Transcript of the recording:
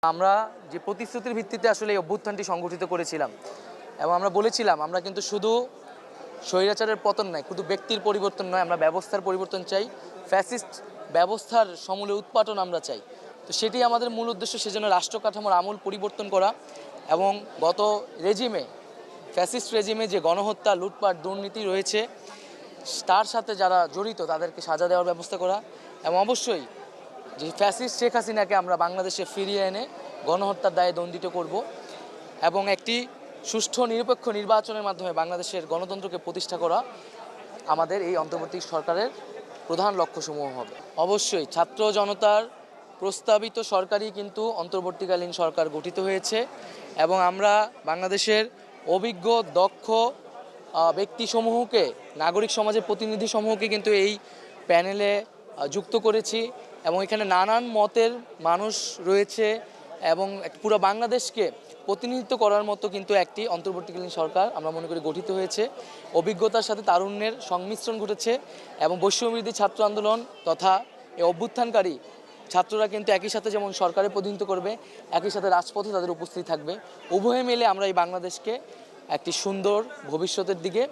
আমরা যে প্রতিশ্রুতির ভিত্তিতে আসলে এই অভ্যুত্থানটি সংগঠিত করেছিলাম এবং আমরা বলেছিলাম আমরা কিন্তু শুধু স্বৈরাচারের পতন নয়, শুধু ব্যক্তির পরিবর্তন নয়, আমরা ব্যবস্থার পরিবর্তন চাই, ফ্যাসিস্ট ব্যবস্থার সমূলে উৎপাটন আমরা চাই। তো সেটি আমাদের মূল উদ্দেশ্য, সেজন্য রাষ্ট্র কাঠামোর আমূল পরিবর্তন করা এবং গত রেজিমে, ফ্যাসিস্ট রেজিমে যে গণহত্যা, লুটপাট, দুর্নীতি রয়েছে তার সাথে যারা জড়িত তাদেরকে সাজা দেওয়ার ব্যবস্থা করা এবং অবশ্যই যে ফ্যাসিস্ট শেখ হাসিনাকে আমরা বাংলাদেশে ফিরিয়ে এনে গণহত্যার দায়ে দণ্ডিত করব এবং একটি সুষ্ঠু নিরপেক্ষ নির্বাচনের মাধ্যমে বাংলাদেশের গণতন্ত্রকে প্রতিষ্ঠা করা আমাদের এই অন্তর্বর্তী সরকারের প্রধান লক্ষ্যসমূহ হবে। অবশ্যই ছাত্র জনতার প্রস্তাবিত সরকারই কিন্তু অন্তর্বর্তীকালীন সরকার গঠিত হয়েছে এবং আমরা বাংলাদেশের অভিজ্ঞ দক্ষ ব্যক্তিসমূহকে, নাগরিক সমাজের প্রতিনিধি সমূহকে কিন্তু এই প্যানেলে যুক্ত করেছি এবং এখানে নানান মতের মানুষ রয়েছে এবং পুরো বাংলাদেশকে প্রতিনিধিত্ব করার মতো কিন্তু একটি অন্তর্বর্তীকালীন সরকার আমরা মনে করি গঠিত হয়েছে। অভিজ্ঞতার সাথে তারুণ্যের সংমিশ্রণ ঘটেছে এবং বৈষম্যবিরোধী ছাত্র আন্দোলন তথা এই অভ্যুত্থানকারী ছাত্ররা কিন্তু একই সাথে যেমন সরকারে প্রতিনিধিত্ব করবে, একই সাথে রাজপথে তাদের উপস্থিতি থাকবে। উভয়ে মিলে আমরা এই বাংলাদেশকে একটি সুন্দর ভবিষ্যতের দিকে